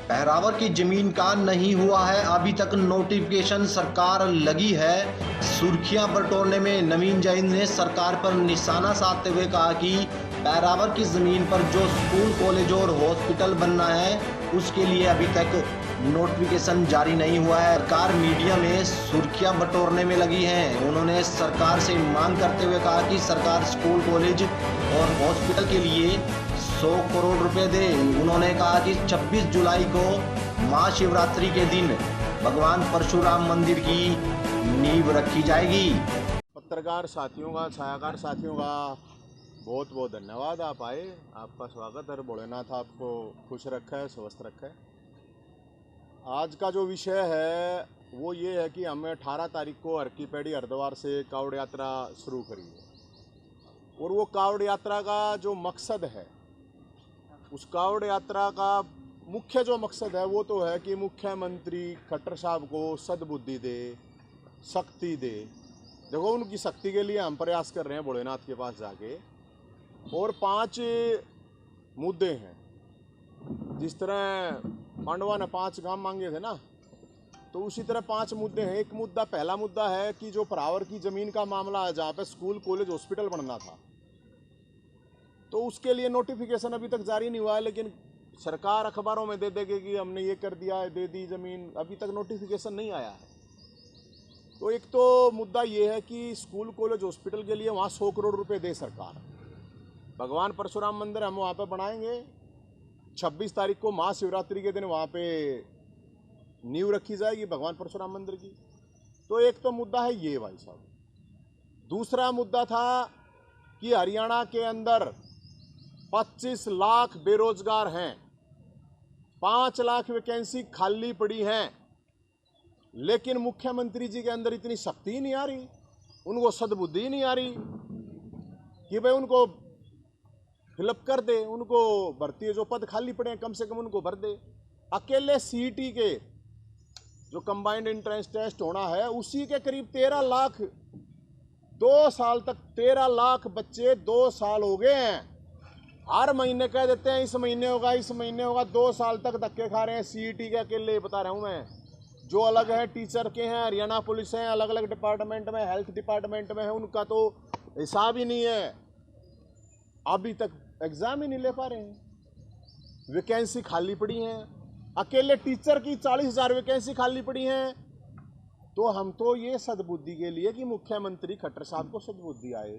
पहरावर की जमीन का नहीं हुआ है अभी तक नोटिफिकेशन, सरकार लगी है सुर्खियां बटोरने में। नवीन जैन ने सरकार पर निशाना साधते हुए कहा कि पहरावर की जमीन पर जो स्कूल, कॉलेज और हॉस्पिटल बनना है उसके लिए अभी तक नोटिफिकेशन जारी नहीं हुआ है। सरकार मीडिया में सुर्खियां बटोरने में लगी है। उन्होंने सरकार से मांग करते हुए कहा कि सरकार स्कूल, कॉलेज और हॉस्पिटल के लिए 100 करोड़ रुपए दे। उन्होंने कहा कि 26 जुलाई को महाशिवरात्रि के दिन भगवान परशुराम मंदिर की नींव रखी जाएगी। पत्रकार साथियों का, छायाकार साथियों का बहुत बहुत धन्यवाद। आप आए, आपका स्वागत है। भोलेनाथ आपको खुश रखा है, स्वस्थ रखा है। आज का जो विषय है वो ये है कि हमें 18 तारीख को हर की पैड़ी हरिद्वार से कावड़ यात्रा शुरू करी है। और वो कावड़ यात्रा का जो मकसद है, उस कावड़ यात्रा का मुख्य जो मकसद है वो तो है कि मुख्यमंत्री खट्टर साहब को सद्बुद्धि दे, शक्ति दे। देखो, उनकी शक्ति के लिए हम प्रयास कर रहे हैं भोलेनाथ के पास जाके। और 5 मुद्दे हैं। जिस तरह पांडवा ने 5 काम मांगे थे ना, तो उसी तरह 5 मुद्दे हैं। एक मुद्दा, पहला मुद्दा है कि जो परावर की जमीन का मामला है, जहाँ पे स्कूल, कॉलेज, हॉस्पिटल बनना था, तो उसके लिए नोटिफिकेशन अभी तक जारी नहीं हुआ है। लेकिन सरकार अखबारों में दे देगी कि हमने ये कर दिया है, दे दी जमीन, अभी तक नोटिफिकेशन नहीं आया है। तो एक तो मुद्दा ये है कि स्कूल, कॉलेज, हॉस्पिटल के लिए वहाँ 100 करोड़ रुपए दे सरकार। भगवान परशुराम मंदिर हम वहाँ पे बनाएंगे। 26 तारीख को महाशिवरात्रि के दिन वहाँ पे नींव रखी जाएगी भगवान परशुराम मंदिर की। तो एक तो मुद्दा है ये भाई साहब। दूसरा मुद्दा था कि हरियाणा के अंदर 25 लाख बेरोजगार हैं, 5 लाख वैकेंसी खाली पड़ी हैं, लेकिन मुख्यमंत्री जी के अंदर इतनी शक्ति ही नहीं आ रही, उनको सद्बुद्धि ही नहीं आ रही कि भाई उनको फिलअप कर दे, उनको भर्ती, जो पद खाली पड़े हैं कम से कम उनको भर दे। अकेले सीईटी के जो कंबाइंड एंट्रेंस टेस्ट होना है, उसी के करीब 13 लाख, 2 साल तक 13 लाख बच्चे 2 साल हो गए हैं। हर महीने कह देते हैं इस महीने होगा, इस महीने होगा, 2 साल तक धक्के खा रहे हैं। सीईटी के अकेले बता रहा हूं मैं। जो अलग है टीचर के हैं, हरियाणा पुलिस है, अलग अलग डिपार्टमेंट में, हेल्थ डिपार्टमेंट में है, उनका तो हिसाब ही नहीं है। अभी तक एग्जाम ही नहीं ले पा रहे हैं। वैकेंसी खाली पड़ी हैं। अकेले टीचर की 40,000 वैकेंसी खाली पड़ी हैं। तो हम तो ये सद्बुद्धि के लिए कि मुख्यमंत्री खट्टर साहब को सद्बुद्धि आए,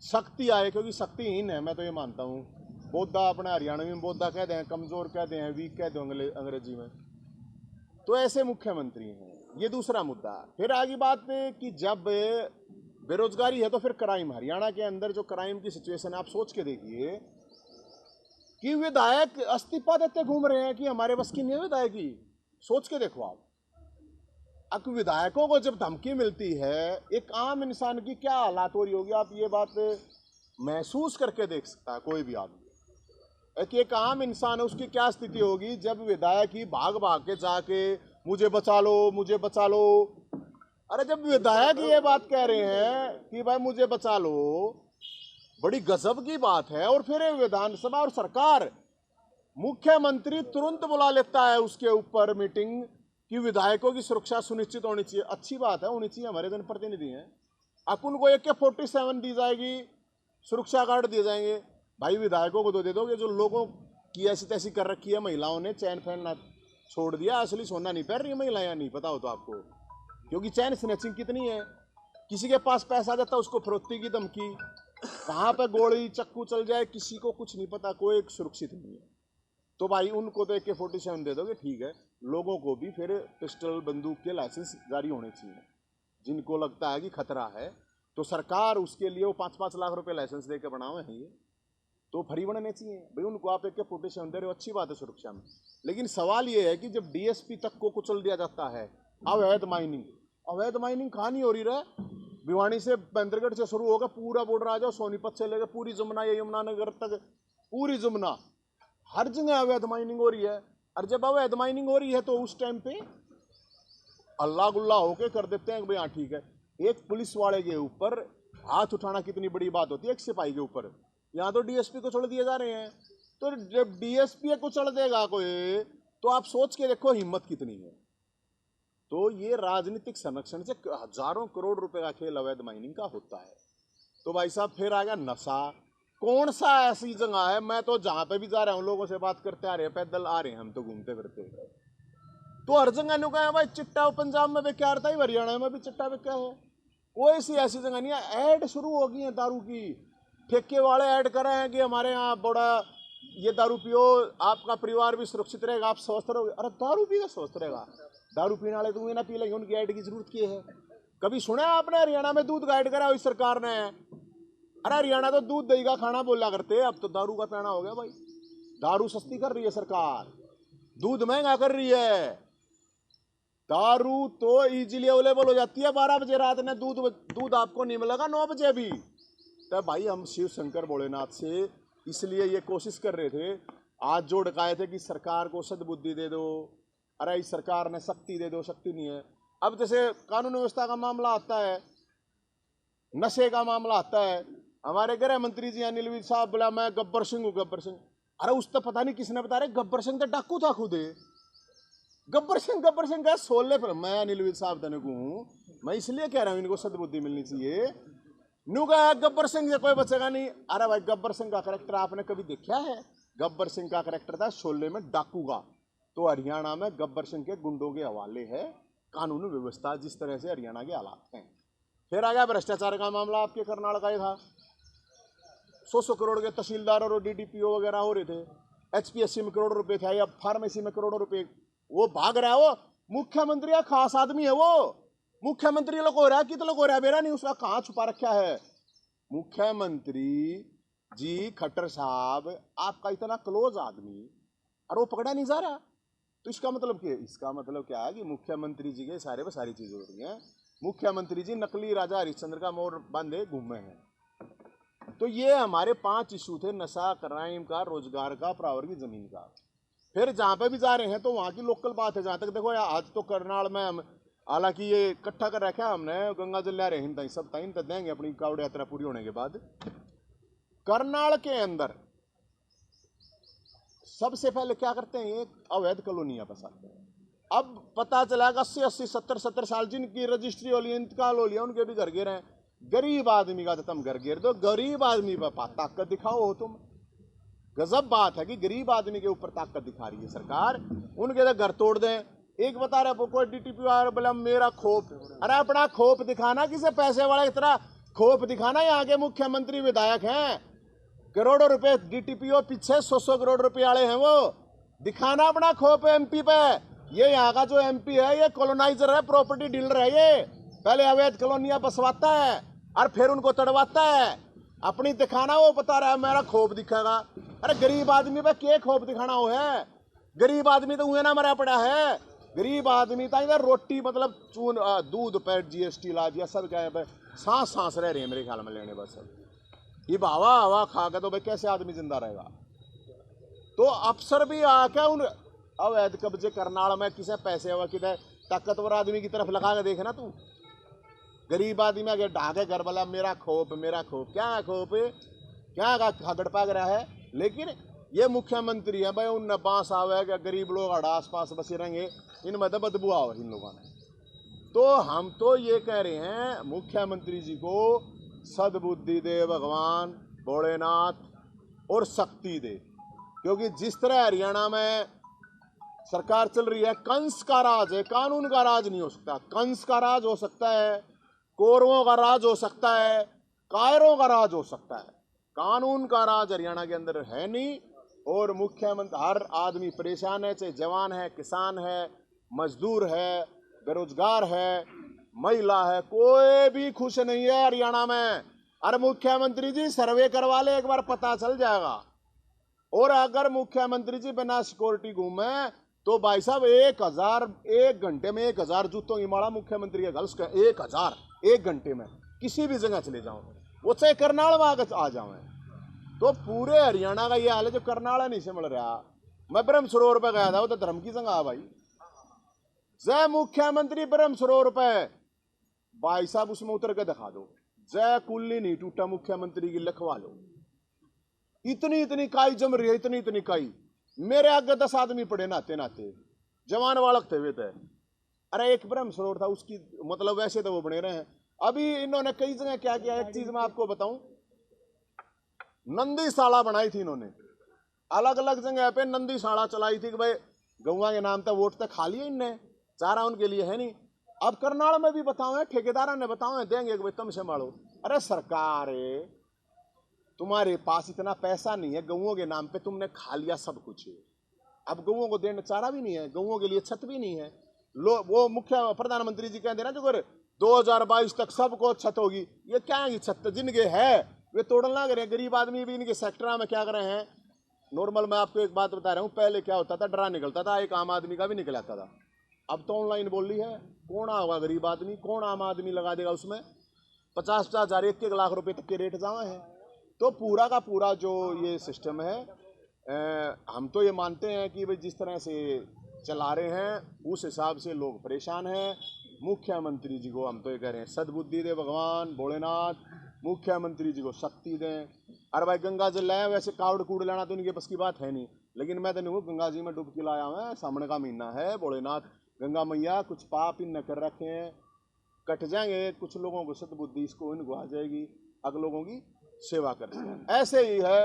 शक्ति आए, क्योंकि शक्तिहीन है, मैं तो ये मानता हूँ। बोधा अपने हरियाणवी में बोधा कहते हैं, कमजोर कहते हैं, वीक कहते हैं अंग्रेजी में। तो ऐसे मुख्यमंत्री हैं। ये दूसरा मुद्दा। फिर आगे बात है कि जब बेरोजगारी है तो फिर क्राइम। हरियाणा के अंदर जो क्राइम की सिचुएशन है, आप सोच के देखिए कि विधायक इस्तीफा देते घूम रहे हैं कि हमारे बस की नहीं है विधायक की। सोच के देखो आप। अब विधायकों को जब धमकी मिलती है, एक आम इंसान की क्या हालात हो रही होगी, आप ये बात महसूस करके देख सकता है कोई भी आदमी। एक आम इंसान है, उसकी क्या स्थिति होगी जब विधायक ही भाग भाग के जाके मुझे बचा लो, मुझे बचा लो। अरे जब विधायक ये बात कह रहे हैं कि भाई मुझे बचा लो, बड़ी गजब की बात है। और फिर विधानसभा और सरकार, मुख्यमंत्री तुरंत बुला लेता है उसके ऊपर मीटिंग कि विधायकों की सुरक्षा सुनिश्चित होनी चाहिए। अच्छी बात है, होनी चाहिए, हमारे जनप्रतिनिधि हैं। अपन को AK-47 दी जाएगी, सुरक्षा गार्ड दिए जाएंगे। भाई विधायकों को तो दे दोगे जो लोगों की ऐसी तैसी कर रखी है, महिलाओं ने चैन फैन ना छोड़ दिया, असली सोना नहीं पहन रही महिलाएं, नहीं पता हो तो आपको, क्योंकि चैन स्नैचिंग कितनी है। किसी के पास पैसा जाता है, उसको फरोख्ती की धमकी, कहाँ पे गोली चक्कू चल जाए किसी को कुछ नहीं पता, कोई सुरक्षित नहीं है। तो भाई उनको तो AK-47 दे दोगे, ठीक है। लोगों को भी फिर पिस्टल, बंदूक के लाइसेंस जारी होने चाहिए। जिनको लगता है कि खतरा है, तो सरकार उसके लिए वो 5-5 लाख रुपए लाइसेंस दे के बनाए हैं, ये तो फ्री बनने चाहिए। भाई उनको आप AK-47 दे रहे हो, अच्छी बात है सुरक्षा में। लेकिन सवाल ये है कि जब DSP तक को कुचल दिया जाता है, अवैध माइनिंग, अवैध माइनिंग कहाँ नहीं हो रही रहा। भिवानी से बंदरगढ़ से शुरू होगा, पूरा बॉर्डर आ जाओ, सोनीपत से लेकर पूरी जमुना, ये यमुनानगर तक पूरी जमुना, हर जगह अवैध माइनिंग हो रही है। और जब अवैध माइनिंग हो रही है तो उस टाइम पे अल्लाह गुल्ला होके कर देते हैं कि भाई हाँ ठीक है। एक पुलिस वाले के ऊपर हाथ उठाना कितनी बड़ी बात होती है, एक सिपाही के ऊपर। यहाँ तो DSP को छोड़ दिए जा रहे हैं। तो जब DSP को चढ़ देगा कोई, तो आप सोच के देखो हिम्मत कितनी है। तो ये राजनीतिक संरक्षण से हजारों करोड़ रुपए का खेल अवैध माइनिंग का होता है। तो भाई साहब फिर आ गया नशा। कौन सा ऐसी जगह है, मैं तो जहां पे भी जा रहा हूँ लोगों से बात करते आ रहे हैं, पैदल आ रहे हैं हम तो घूमते फिरते, तो हर जगह नु है भाई चिट्टा पंजाब में बेचा रहा था, हरियाणा में भी चिट्टा बेचा है। कोई सी ऐसी जगह नहीं है। ऐड शुरू हो गई है दारू की, ठेके वाले ऐड कर रहे हैं कि हमारे यहाँ बड़ा ये दारू पियो, आपका परिवार भी सुरक्षित रहेगा, आप स्वस्थ रहोगे। अरे दारू पीना स्वस्थ रहेगा, दारू पीने वाले तो ना पी लेंगे, उनकी ऐड की जरूरत की है। कभी सुना है आपने हरियाणा में दूध का ऐड करा हुई सरकार ने? अरे हरियाणा तो दूध दही का खाना बोला करते, अब तो दारू का पीना हो गया भाई। दारू सस्ती कर रही है सरकार, दूध महंगा कर रही है। दारू तो इजीली अवेलेबल हो जाती है 12 बजे रात में, दूध आपको नहीं मिलेगा 9 बजे भी। तब भाई हम शिव शंकर भोलेनाथ से इसलिए ये कोशिश कर रहे थे, आज जो डकाए थे कि सरकार को सद्बुद्धि दे दो। अरे इस सरकार ने शक्ति दे दो, शक्ति नहीं है। अब जैसे कानून व्यवस्था का मामला आता है, नशे का मामला आता है, हमारे गृह मंत्री जी अनिल विज साहब बोला मैं गब्बर सिंह हूँ, गब्बर सिंह। अरे उस तो पता नहीं किसने बता रहे, गब्बर सिंह तो डाकू था खुद। गब्बर सिंह का सोले पर मैं अनिल विज साहब तने को हूँ, मैं इसलिए कह रहा हूँ इनको सद्बुद्धि मिलनी चाहिए। नू कहा गब्बर सिंह से कोई बचेगा नहीं। अरे भाई गब्बर सिंह का करेक्टर आपने कभी देखा है? गब्बर सिंह का करेक्टर था शोले में डाकू का। तो हरियाणा में गब्बर सिंह के गुंडों के हवाले है कानून व्यवस्था, जिस तरह से हरियाणा के हालात हैं। फिर आ गया भ्रष्टाचार का मामला, आपके करनाल का ही था। 100 करोड़ के तहसीलदार और डीटीपीओ वगैरह हो रहे थे। एचपीएससी में करोड़ों रुपए थे, या फार्मेसी में करोड़ों रुपए। वो भाग रहा है, वो मुख्यमंत्री का खास आदमी है। वो मुख्यमंत्री लोग हो रहा है, कितने लोग हो रहा है मेरा नहीं, उसका कहाँ छुपा रखा है। मुख्यमंत्री जी खट्टर साहब आपका इतना क्लोज आदमी, और वो पकड़ा नहीं जा रहा। तो इसका मतलब क्या? इसका मतलब क्या है कि मुख्यमंत्री जी के सारे सारी चीजें हो रही हैं। मुख्यमंत्री जी नकली राजा हरिश्चंद्र का मोर बांधे घूमे हैं। तो ये हमारे 5 इशू थे, नशा, क्राइम का, रोजगार का, प्रावर की जमीन का। फिर जहाँ पे भी जा रहे हैं तो वहाँ की लोकल बात है। जहाँ तक देखो यार, आज तो करनाल में हम हालांकि ये इकट्ठा कर रखा है हमने, गंगा जल ले रहे हैं सब टाइम तक देंगे अपनी कावड़ यात्रा पूरी होने के बाद। करनाल के अंदर सबसे पहले क्या करते हैं, ये अवैध कॉलोनियां बसाते हैं। अब पता चला 80-80, 70-70 साल जिनकी रजिस्ट्री हो लिया, इंतकाल हो लिया, उनके भी घर गिर हैं। गरीब आदमी का तुम घर गिर दो, गरीब आदमी पर ताकत दिखाओ हो तुम। गजब बात है कि गरीब आदमी के ऊपर ताकत दिखा रही है सरकार, उनके तो घर तोड़ दें। एक बता रहे कोई डीटीपी बोला मेरा खोप। अरे अपना खोप दिखाना, किसे पैसे वाला इतना खोप दिखाना। यहाँ के मुख्यमंत्री विधायक हैं, करोड़ों रुपए डीटीपीओ पीछे 100 करोड़ रुपए वाले हैं, वो दिखाना अपना खोप एमपी पे। ये यहाँ का जो एमपी है ये कॉलोनाइजर है, प्रॉपर्टी डीलर है। ये पहले अवैध कॉलोनियां बसवाता है और फिर उनको तड़वाता है। अपनी दिखाना, वो बता रहा है मेरा खोप दिखेगा। अरे गरीब आदमी पे क्या खोप दिखाना हो है? गरीब आदमी तो उन्हें ना मरा पड़ा है। गरीब आदमी था इधर रोटी मतलब चून दूध पे जीएसटी ला दिया, सब क्या है, सांस रह रही है मेरे ख्याल में लेने। बस ये हवा खा के तो भाई कैसे आदमी जिंदा रहेगा। तो अफसर भी आके उन अवैध कब्जे करनाल में किसे पैसे हुआ किधर ताकतवर आदमी की तरफ लगा के देखना तू। गरीब आदमी आगे ढाके घर वाला मेरा खोप क्या खोप क्या खगड़ पाग रहा है। लेकिन ये मुख्यमंत्री है भाई, उन बांस आवेगा, गरीब लोग आस पास बसे रहेंगे, इनमें तो बदबू आओ इन लोगों ने। तो हम तो ये कह रहे हैं मुख्यमंत्री जी को सद्बुद्धि दे भगवान भोलेनाथ और शक्ति दे, क्योंकि जिस तरह हरियाणा में सरकार चल रही है, कंस का राज है, कानून का राज नहीं हो सकता। कंस का राज हो सकता है, कौरवों का राज हो सकता है, कायरों का राज हो सकता है, कानून का राज हरियाणा के अंदर है नहीं। और मुख्यमंत्री, हर आदमी परेशान है, चाहे जवान है, किसान है, मजदूर है, बेरोजगार है, महिला है, कोई भी खुश नहीं है हरियाणा में। अरे मुख्यमंत्री जी सर्वे करवा ले, एक बार पता चल जाएगा। और अगर मुख्यमंत्री जी बिना सिक्योरिटी घूमे तो भाई साहब 1 घंटे में 1000 जूतों की माला मुख्यमंत्री के गर्ल्स का 1000 1 घंटे में किसी भी जगह चले जाओ, वो चाहे करनाल में आ जाओ। तो पूरे हरियाणा का ये हाल है, जो करनाल नहीं से मिल रहा। मैं ब्रह्म सरोवर पे गया था, वो तो धर्म की जगह भाई। जय मुख्यमंत्री ब्रह्म सरोवर पे, भाई साहब उसमें उतर के दिखा दो, जय कुल्ली नहीं टूटा मुख्यमंत्री की लिखवा लो। इतनी काई जम रही है, इतनी काई। मेरे आगे 10 आदमी पड़े नाते नाते, जवान बालक थे वे थे। अरे एक ब्रह्म सरोवर था, उसकी मतलब वैसे तो वो बने रहे हैं। अभी इन्होंने कई जगह क्या किया, एक चीज मैं आपको बताऊं, नंदीशाला बनाई थी इन्होंने, अलग अलग जगह पे नंदीशाला चलाई थी कि भाई गौवा के नाम तक वोट तक खा लिए इनने, चारा उनके लिए है नहीं। अब करनाल में भी बताओ, ठेकेदार ने बताओ देंगे कि भाई तुम संभालो। अरे सरकार तुम्हारे पास इतना पैसा नहीं है, गौओं के नाम पे तुमने खा लिया सब कुछ। अब गौओं को देने चारा भी नहीं है, गौओं के लिए छत भी नहीं है। वो मुख्य प्रधानमंत्री जी कहते हैं ना जो कर 2022 तक सबको छत होगी, ये क्या है छत जिनके है वे तोड़न लग रहे हैं। गरीब आदमी भी इनके सेक्टर में क्या कर रहे हैं। नॉर्मल मैं आपको एक बात बता रहा हूँ, पहले क्या होता था, डरा निकलता था, एक आम आदमी का भी निकल आता था। अब तो ऑनलाइन बोल रही है, कौन आएगा गरीब आदमी, कौन आम आदमी लगा देगा उसमें 50-50 हज़ार 1-1 लाख रुपए तक के रेट जावे हैं। तो पूरा का पूरा जो ये सिस्टम है, हम तो ये मानते हैं कि भाई जिस तरह से चला रहे हैं उस हिसाब से लोग परेशान हैं। मुख्यमंत्री जी को हम तो ये कह रहे हैं सद्बुद्धि दे भगवान भोलेनाथ, मुख्यमंत्री जी को शक्ति दें। अरे भाई गंगा जल लाए, वैसे कावड़ कूड़ लाना तो इनके बस की बात है नहीं, लेकिन मैं तो नहीं हूँ गंगा जी में डुबकी लाया हूँ, सामने का महीना है, भोलेनाथ गंगा मैया कुछ पाप इन न कर रखे हैं, कट जाएंगे कुछ लोगों को सद्बुद्धि इसको इनको आ जाएगी, अगले लोगों की सेवा करते हैं। ऐसे ही है।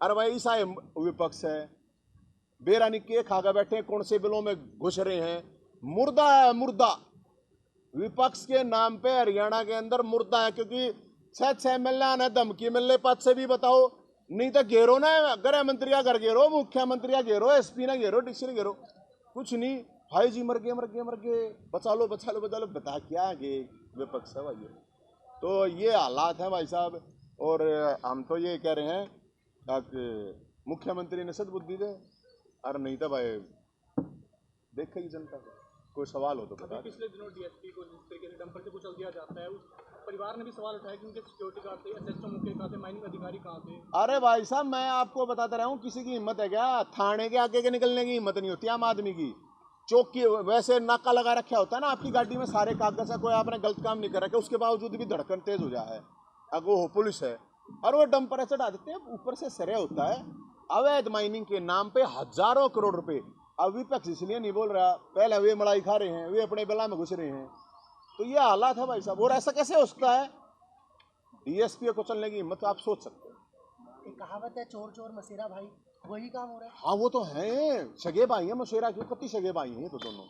अरे भाई ईसा विपक्ष है, बेरानी के खा कर बैठे, कौन से बिलों में घुस रहे हैं, मुर्दा है मुर्दा। विपक्ष के नाम पे हरियाणा के अंदर मुर्दा है, क्योंकि 6 मिलने आना धमकी मिलने पद से भी बताओ, नहीं तो घेरो ना, गृह मंत्री का घर घेरो, मुख्यमंत्री का घेरो, एसपी ना घेरो, डीसी ने घेरो, कुछ नहीं। भाई जी मर गए मर गए मर गए, बचा लो बचा लो बचा लो, बता क्या है विपक्ष है भाई। तो ये हालात है भाई साहब, और हम तो ये कह रहे हैं कि मुख्यमंत्री ने सद्बुद्धि दे, अरे नहीं तो भाई देखेगी जनता को। कोई सवाल हो तो बता। पिछले दिनों डीएसपी को जिस तरीके से डंपर से कुचल दिया जाता है, उस परिवार ने भी सवाल उठाया कि उनके सिक्योरिटी गार्ड थे, एसएचओ मुख्य कहाँ थे, माइनिंग अधिकारी कहाँ थे। अरे भाई साहब मैं आपको बताता रहा हूँ, किसी की हिम्मत है क्या, थाने के आगे के निकलने की हिम्मत नहीं होती आम आदमी की। चौकी वैसे नाका लगा रखा होता है ना आपकी गाड़ी में, सारे कागज है, कोई आपने गलत काम नहीं कर रखा, उसके बावजूद भी धड़कन तेज हो जाए, अगर वो पुलिस है, और वो डंपर चढ़ा देते हैं, ऊपर से सरे होता है। अवैध माइनिंग के नाम पे हजारों करोड़ रुपए। अब विपक्ष इसलिए नहीं बोल रहा, पहले वे मलाई खा रहे हैं, वे अपने बेला में घुस रहे हैं। तो ये हालात है भाई साहब, और ऐसा कैसे हो सकता है, डीएसपी को चलने की हिम्मत आप सोच सकते हैं। एक कहावत है चोर चोर मसेरा भाई, वही काम हो रहा है। हाँ वो तो है, सगे भाई है, मशेरा क्यों, कति सगे भाई हैं तो दोनों।